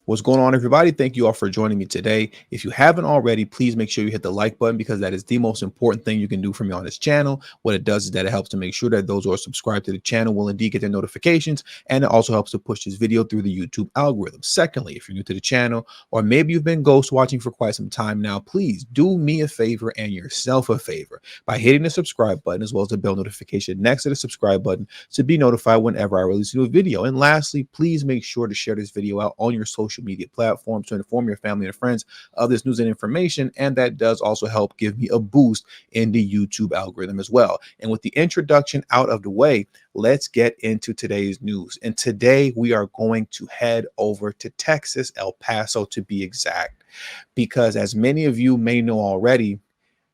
What's going on, everybody? Thank you all for joining me today. If you haven't already, please make sure you hit the like button because that is the most important thing you can do for me on this channel. What it does is that it helps to make sure that those who are subscribed to the channel will indeed get their notifications, and it also helps to push this video through the YouTube algorithm. Secondly, if you're new to the channel, or maybe you've been ghost watching for quite some time now, please do me a favor and yourself a favor by hitting the subscribe button as well as the bell notification next to the subscribe button to be notified whenever I release a new video. And lastly, please make sure to share this video out on your social media platforms to inform your family and friends of this news and information, and that does also help give me a boost in the YouTube algorithm as well. And with the introduction out of the way, let's get into today's news. And today we are going to head over to Texas, El Paso to be exact, because as many of you may know already,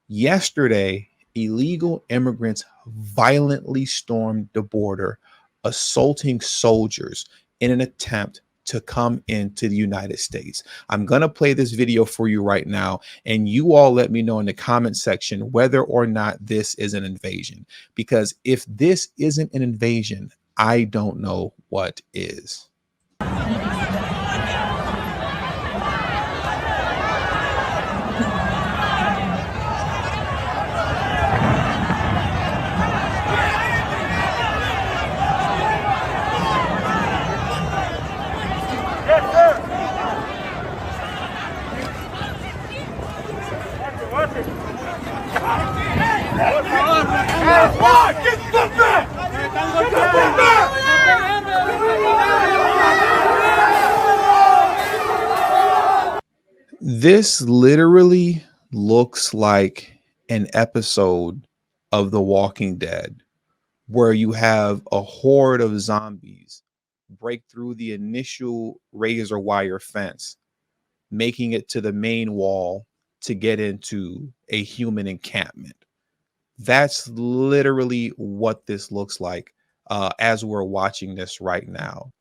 yesterday illegal immigrants violently stormed the border, assaulting soldiers in an attempt to come into the United States. I'm going to play this video for you right now, and you all let me know in the comment section whether or not this is an invasion, because if this isn't an invasion, I don't know what is. This literally looks like an episode of The Walking Dead, where you have a horde of zombies break through the initial razor wire fence, making it to the main wall to get into a human encampment. That's literally what this looks like as we're watching this right now.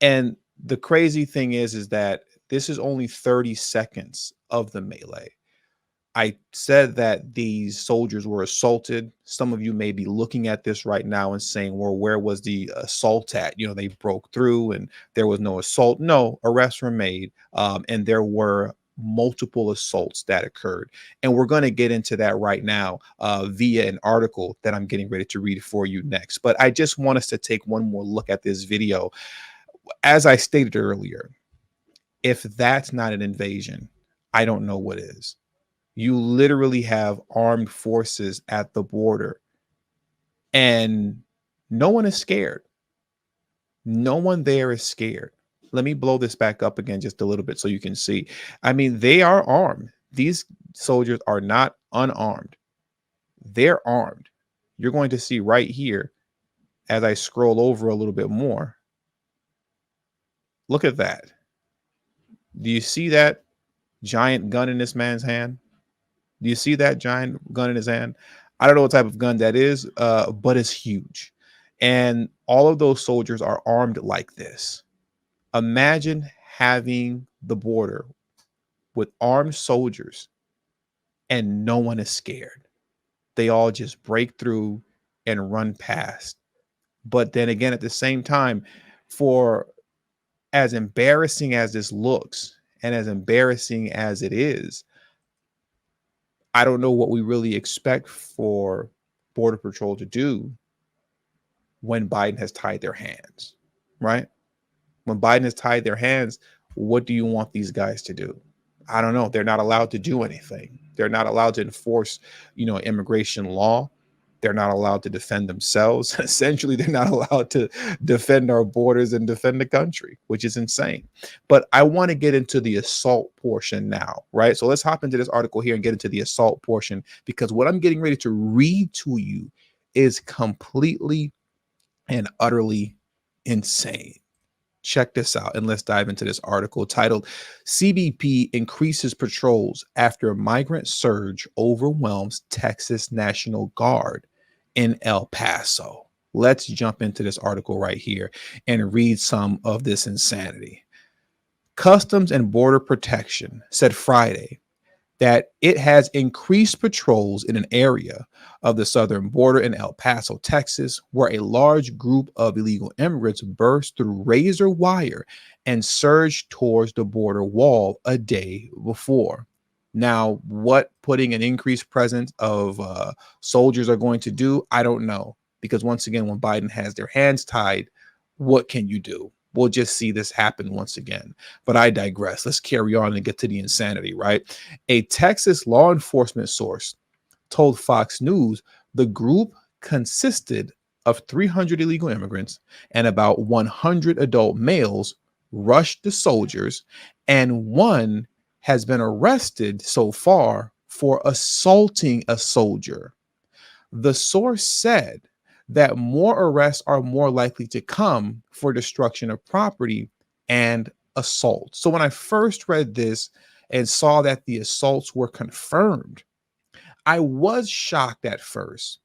And the crazy thing is that this is only 30 seconds of the melee. I said that these soldiers were assaulted. Some of you may be looking at this right now and saying, well, where was the assault at? You know, they broke through and there was no assault. No, arrests were made, and there were multiple assaults that occurred. And we're going to get into that right now via an article that I'm getting ready to read for you next. But I just want us to take one more look at this video. As I stated earlier, if that's not an invasion, I don't know what is. You literally have armed forces at the border and no one is scared. No one there is scared. Let me blow this back up again just a little bit so you can see. I mean, they are armed. These soldiers are not unarmed. They're armed. You're going to see right here as I scroll over a little bit more. Look at that. Do you see that giant gun in this man's hand? Do you see that giant gun in his hand? I don't know what type of gun that is, but it's huge. And all of those soldiers are armed like this. Imagine having the border with armed soldiers and no one is scared. They all just break through and run past. But then again, at the same time, for as embarrassing as this looks and as embarrassing as it is, I don't know what we really expect for Border Patrol to do when Biden has tied their hands, right? When Biden has tied their hands, what do you want these guys to do? I don't know. They're not allowed to do anything. They're not allowed to enforce, immigration law. They're not allowed to defend themselves. Essentially, they're not allowed to defend our borders and defend the country, which is insane. But I want to get into the assault portion now, right? So let's hop into this article here and get into the assault portion, because what I'm getting ready to read to you is completely and utterly insane. Check this out, and let's dive into this article titled "CBP Increases Patrols After Migrant Surge Overwhelms Texas National Guard in El Paso." Let's jump into this article right here and read some of this insanity. Customs and Border Protection said Friday that it has increased patrols in an area of the southern border in El Paso, Texas, where a large group of illegal immigrants burst through razor wire and surged towards the border wall a day before. Now, what putting an increased presence of soldiers are going to do, I don't know. Because once again, when Biden has their hands tied, what can you do? We'll just see this happen once again. But I digress. Let's carry on and get to the insanity, right? A Texas law enforcement source told Fox News the group consisted of 300 illegal immigrants and about 100 adult males rushed the soldiers, and one has been arrested so far for assaulting a soldier. The source said that more arrests are more likely to come for destruction of property and assault. So when I first read this and saw that the assaults were confirmed, I was shocked at first.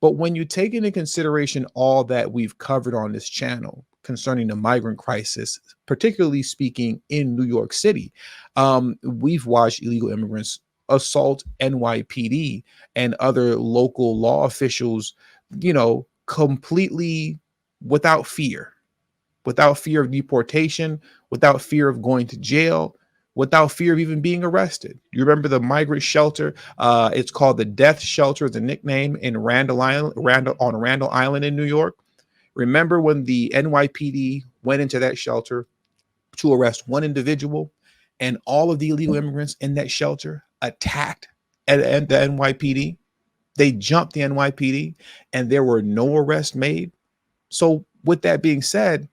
But when you take into consideration all that we've covered on this channel concerning the migrant crisis, particularly speaking in New York City, we've watched illegal immigrants assault NYPD and other local law officials, completely without fear, without fear of deportation, without fear of going to jail, without fear of even being arrested. You remember the migrant shelter? It's called the Death Shelter, the nickname in Randall Island, on Randall Island in New York. Remember when the NYPD went into that shelter to arrest one individual, and all of the illegal immigrants in that shelter attacked at the NYPD? They jumped the NYPD, and there were no arrests made. So, with that being said,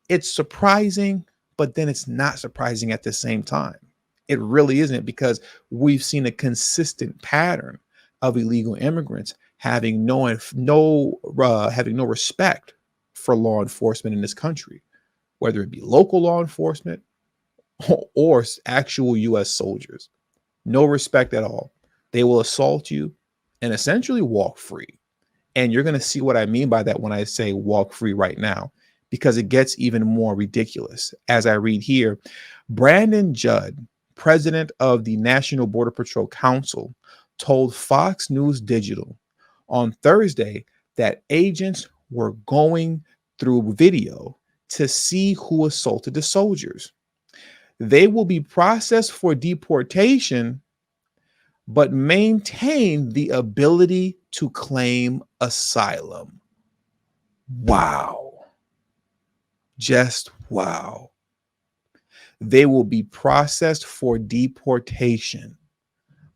it's surprising, but then it's not surprising at the same time. It really isn't, because we've seen a consistent pattern of illegal immigrants having having no respect for law enforcement in this country, whether it be local law enforcement or actual U.S. soldiers. No respect at all. They will assault you and essentially walk free. And you're going to see what I mean by that when I say walk free right now, because it gets even more ridiculous. As I read here, Brandon Judd, president of the National Border Patrol Council, told Fox News Digital on Thursday that agents were going through video to see who assaulted the soldiers. They will be processed for deportation, but maintain the ability to claim asylum. Wow. Just wow. They will be processed for deportation,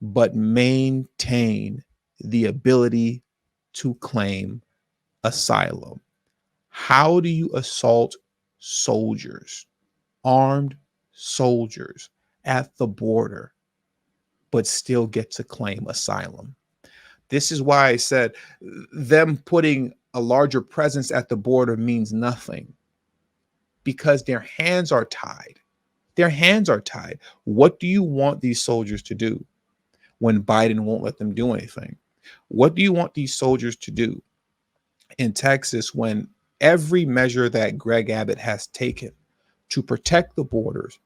but maintain the ability to claim asylum. How do you assault soldiers, armed soldiers at the border, but still get to claim asylum? This is why I said them putting a larger presence at the border means nothing, because their hands are tied. Their hands are tied. What do you want these soldiers to do when Biden won't let them do anything? What do you want these soldiers to do in Texas when every measure that Greg Abbott has taken to protect the borders,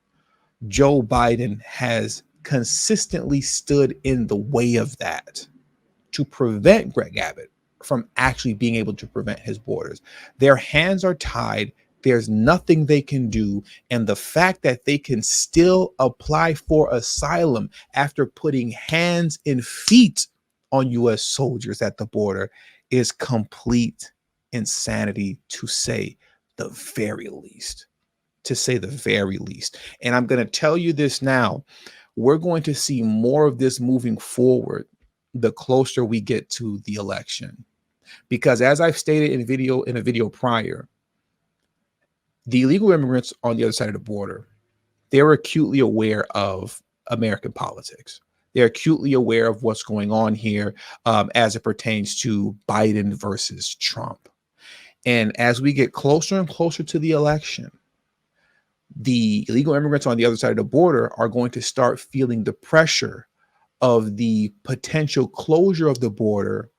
Joe Biden has consistently stood in the way of that to prevent Greg Abbott from actually being able to prevent his borders? Their hands are tied. There's nothing they can do. And the fact that they can still apply for asylum after putting hands and feet on U.S. soldiers at the border is complete insanity, to say the very least. To say the very least. And I'm going to tell you this now. We're going to see more of this moving forward the closer we get to the election. Because as I've stated in a video prior, the illegal immigrants on the other side of the border, they're acutely aware of American politics. They're acutely aware of what's going on here as it pertains to Biden versus Trump. And as we get closer and closer to the election, the illegal immigrants on the other side of the border are going to start feeling the pressure of the potential closure of the border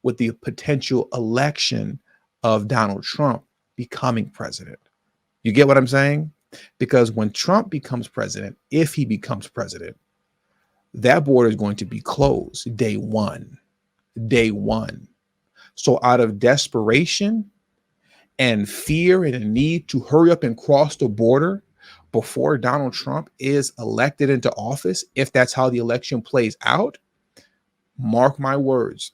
with the potential election of Donald Trump becoming president. You get what I'm saying? Because when Trump becomes president, if he becomes president, that border is going to be closed day one. Day one. So out of desperation and fear and a need to hurry up and cross the border before Donald Trump is elected into office, if that's how the election plays out, mark my words,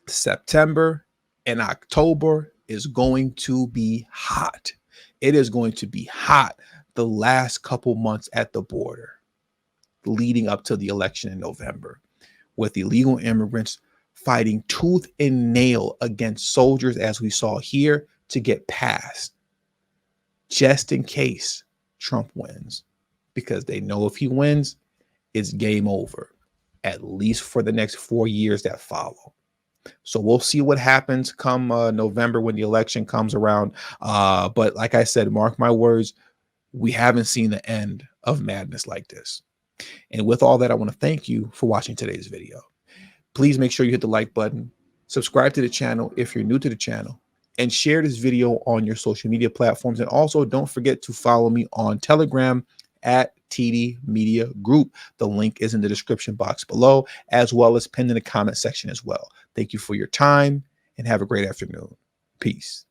September and October is going to be hot. It is going to be hot the last couple months at the border leading up to the election in November, with illegal immigrants fighting tooth and nail against soldiers, as we saw here, to get past, just in case Trump wins, because they know if he wins, it's game over, at least for the next 4 years that follow. So we'll see what happens come November when the election comes around. But like I said, mark my words, we haven't seen the end of madness like this. And with all that, I want to thank you for watching today's video. Please make sure you hit the like button, subscribe to the channel if you're new to the channel, and share this video on your social media platforms. And also don't forget to follow me on Telegram at TD Media Group. The link is in the description box below, as well as pinned in the comment section as well. Thank you for your time and have a great afternoon. Peace.